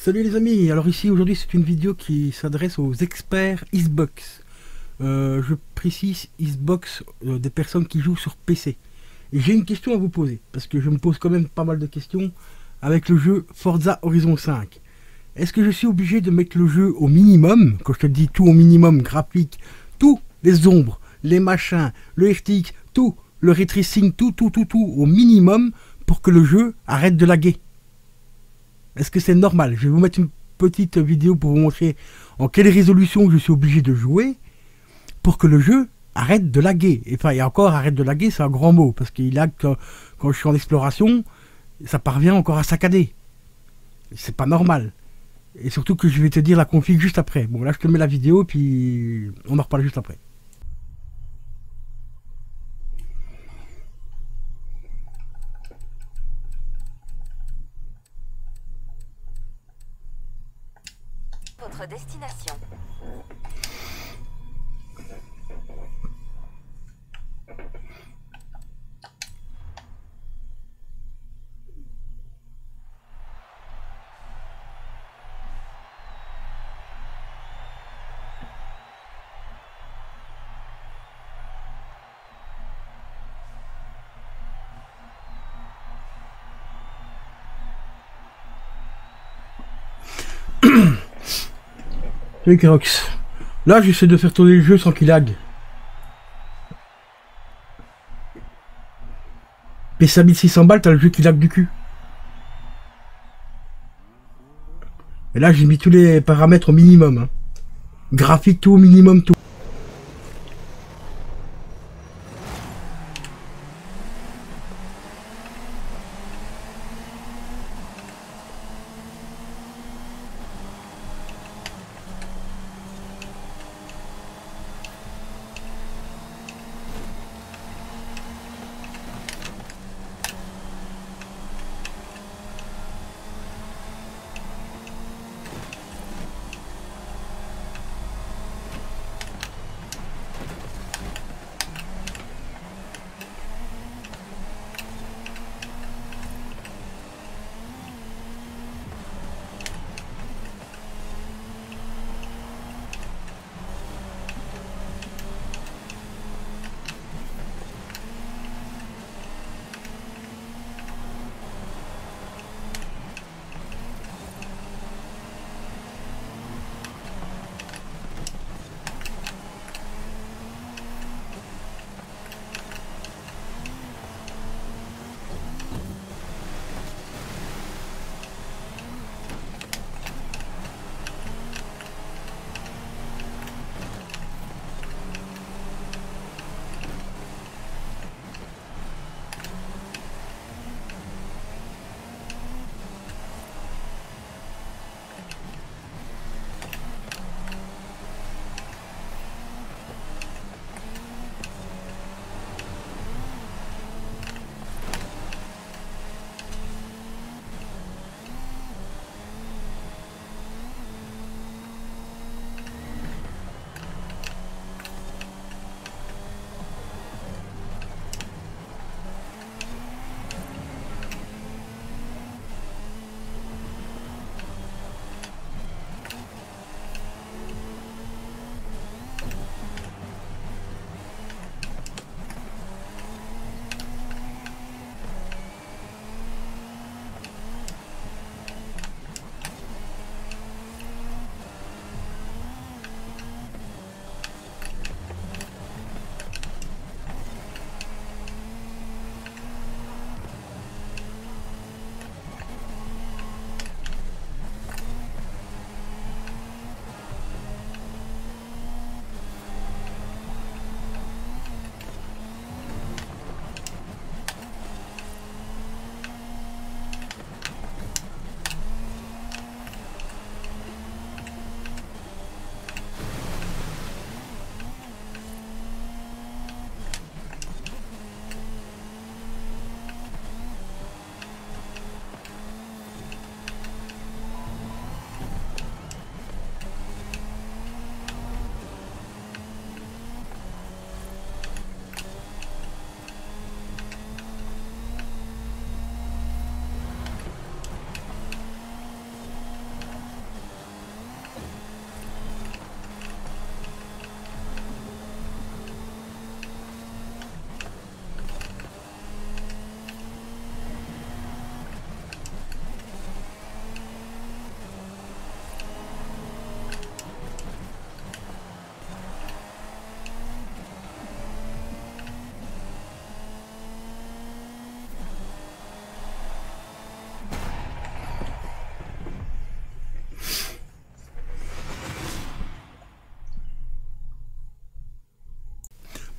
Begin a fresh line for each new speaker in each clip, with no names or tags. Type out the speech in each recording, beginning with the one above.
Salut les amis, alors ici aujourd'hui c'est une vidéo qui s'adresse aux experts Xbox. Je précise Xbox des personnes qui jouent sur PC. Et j'ai une question à vous poser, parce que je me pose quand même pas mal de questions avec le jeu Forza Horizon 5. Est-ce que je suis obligé de mettre le jeu au minimum, quand je te dis tout au minimum, graphique, tout, les ombres, les machins, le RTX, tout, le ray tracing, tout au minimum pour que le jeu arrête de laguer? Est-ce que c'est normal? Je vais vous mettre une petite vidéo pour vous montrer en quelle résolution je suis obligé de jouer pour que le jeu arrête de laguer. Enfin, et encore, arrête de laguer, c'est un grand mot, parce qu'il lag quand je suis en exploration, ça parvient encore à saccader. C'est pas normal. Et surtout que je vais te dire la config juste après. Bon, là, je te mets la vidéo, puis on en reparle juste après.
Votre destination.
Salut Kerox. Là, j'essaie de faire tourner le jeu sans qu'il lag. PC à 1600 balles, t'as le jeu qui lag du cul. Et là, j'ai mis tous les paramètres au minimum. Hein. Graphique, tout au minimum, tout.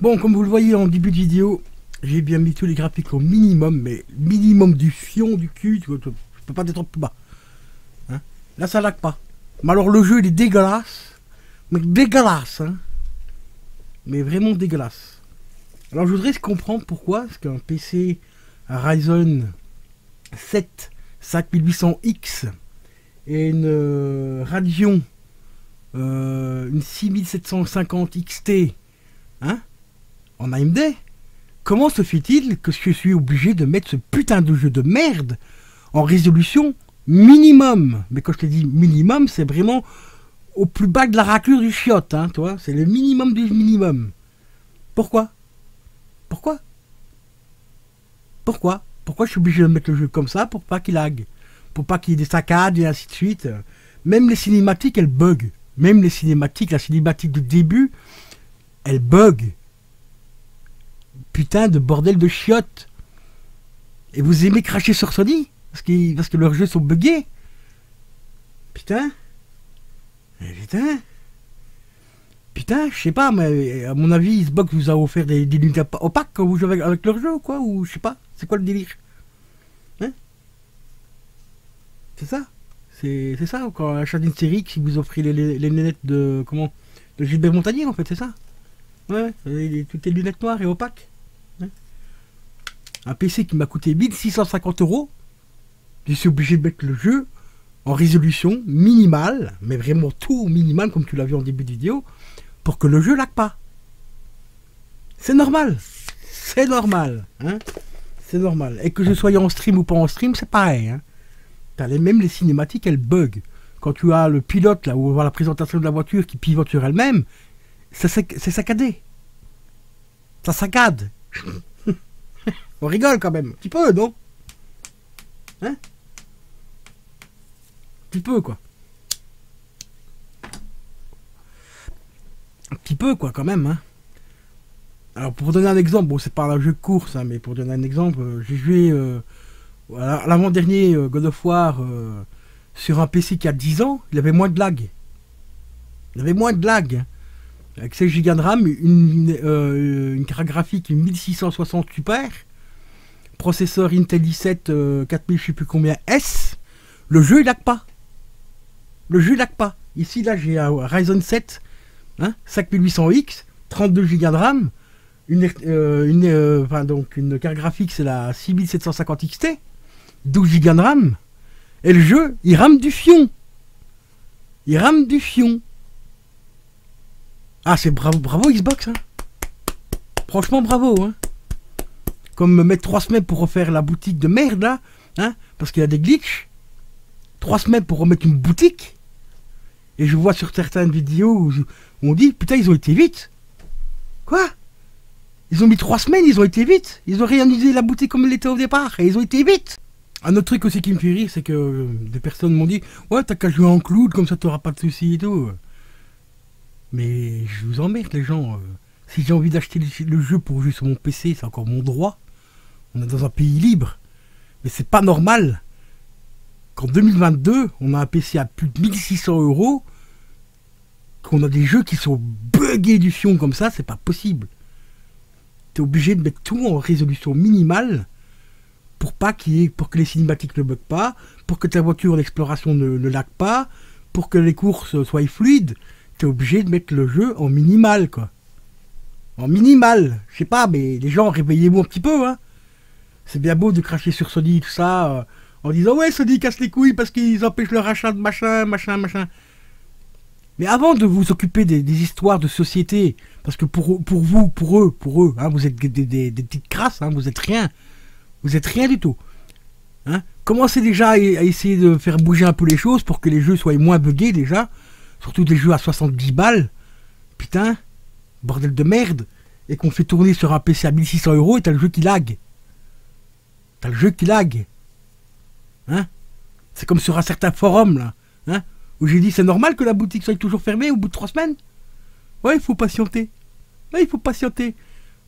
Bon, comme vous le voyez en début de vidéo, j'ai bien mis tous les graphiques au minimum, mais minimum du fion, du cul, tu peux pas être plus bas. Hein, là, ça lag pas. Mais alors, le jeu, il est dégueulasse. Mais dégueulasse, hein. Mais vraiment dégueulasse. Alors, je voudrais comprendre pourquoi est-ce qu'un PC Ryzen 7 5800X et une Radeon une 6750 XT, hein, en AMD, comment se fait-il que je suis obligé de mettre ce putain de jeu de merde en résolution minimum? Mais quand je te dis minimum, c'est vraiment au plus bas de la raclure du chiotte, hein, toi, c'est le minimum du minimum. Pourquoi? Pourquoi je suis obligé de mettre le jeu comme ça pour pas qu'il lag, pour pas qu'il y ait des saccades et ainsi de suite? Même les cinématiques, elles bug. Même les cinématiques, la cinématique du début, elle bug. Putain de bordel de chiottes. Et vous aimez cracher sur Sony parce que leurs jeux sont buggés. Putain. Putain, je sais pas, mais à mon avis, Xbox vous a offert des lunettes opaques quand vous jouez avec leur jeu ou quoi, ou je sais pas. C'est quoi le délire? Hein? C'est ça? C'est ça, quand achat d'une série qui vous offre les lunettes de Gilbert Montagnier, en fait, c'est ça? Ouais, toutes les lunettes noires et opaques. Ouais. Un PC qui m'a coûté 1650 €, je suis obligé de mettre le jeu en résolution minimale, mais vraiment tout minimal, comme tu l'as vu en début de vidéo, pour que le jeu lag pas. C'est normal. C'est normal. Hein, c'est normal. Et que je sois en stream ou pas en stream, c'est pareil. Hein. Même les cinématiques, elles bug. Quand tu as le pilote, là, où on voit la présentation de la voiture qui pivote sur elle-même, c'est saccadé. Ça saccade. On rigole quand même. Un petit peu, non? Hein? Un petit peu, quoi. Un petit peu, quoi, quand même, hein. Alors, pour donner un exemple, bon, c'est pas un jeu de course, hein, mais pour donner un exemple, j'ai joué à l'avant-dernier God of War sur un PC qui a 10 ans, il avait moins de lag. Il avait moins de lag. Hein. Avec 16 Go de RAM, une carte graphique, une 1660 Super, processeur Intel i7 4000 je sais plus combien S, le jeu il lag pas. Le jeu il lag pas. Ici, là, j'ai un Ryzen 7, hein, 5800X, 32 Go de RAM, donc une carte graphique, c'est la 6750 XT, 12 Go de RAM, et le jeu, il rame du fion. Il rame du fion. Ah, c'est bravo, bravo Xbox, hein. Franchement, bravo, hein. Comme me mettre 3 semaines pour refaire la boutique de merde, là, hein, parce qu'il y a des glitches. 3 semaines pour remettre une boutique. Et je vois sur certaines vidéos où on dit, putain, ils ont été vite. Quoi? Ils ont mis 3 semaines, ils ont été vite. Ils ont réalisé la boutique comme elle était au départ, et ils ont été vite. Un autre truc aussi qui me fait rire, c'est que des personnes m'ont dit, ouais, t'as qu'à jouer en cloud, comme ça t'auras pas de soucis et tout. Mais je vous emmerde, les gens. Si j'ai envie d'acheter le jeu pour jouer sur mon PC, c'est encore mon droit. On est dans un pays libre. Mais c'est pas normal qu'en 2022, on a un PC à plus de 1600 €, qu'on a des jeux qui sont buggés du fion comme ça, c'est pas possible. T'es obligé de mettre tout en résolution minimale pour que les cinématiques ne bug pas, pour que ta voiture d'exploration ne lag pas, pour que les courses soient fluides. T'es obligé de mettre le jeu en minimal, quoi. En minimal. Je sais pas, mais les gens, réveillez-vous un petit peu, hein. C'est bien beau de cracher sur Sony, tout ça, en disant, ouais, Sony casse les couilles parce qu'ils empêchent le rachat de machin. Mais avant de vous occuper des histoires de société, parce que pour eux, hein, vous êtes des petites crasses, hein, vous êtes rien. Vous êtes rien du tout. Hein, commencez déjà à essayer de faire bouger un peu les choses pour que les jeux soient moins buggés déjà. Surtout des jeux à 70 balles. Putain, bordel de merde. Et qu'on fait tourner sur un PC à 1600 € et t'as le jeu qui lag. T'as le jeu qui lag. Hein? C'est comme sur un certain forum là. Hein? Où j'ai dit c'est normal que la boutique soit toujours fermée au bout de 3 semaines. Ouais, il faut patienter. Ouais, il faut patienter.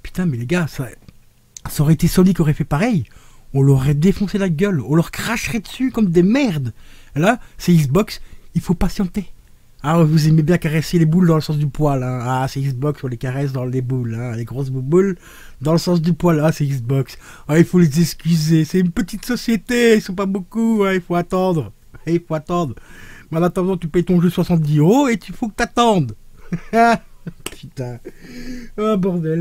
Putain, mais les gars, ça aurait été Sony qui aurait fait pareil. On leur aurait défoncé la gueule. On leur cracherait dessus comme des merdes. Et là, c'est Xbox. Il faut patienter. Ah, vous aimez bien caresser les boules dans le sens du poil, hein. Ah, c'est Xbox, on les caresse dans les boules, hein. Les grosses boules dans le sens du poil. Ah, c'est Xbox. Ah, il faut les excuser. C'est une petite société, ils sont pas beaucoup, hein. Il faut attendre. Il faut attendre. Mais en attendant, tu payes ton jeu 70 € et il faut que t'attendes. Putain. Oh, bordel.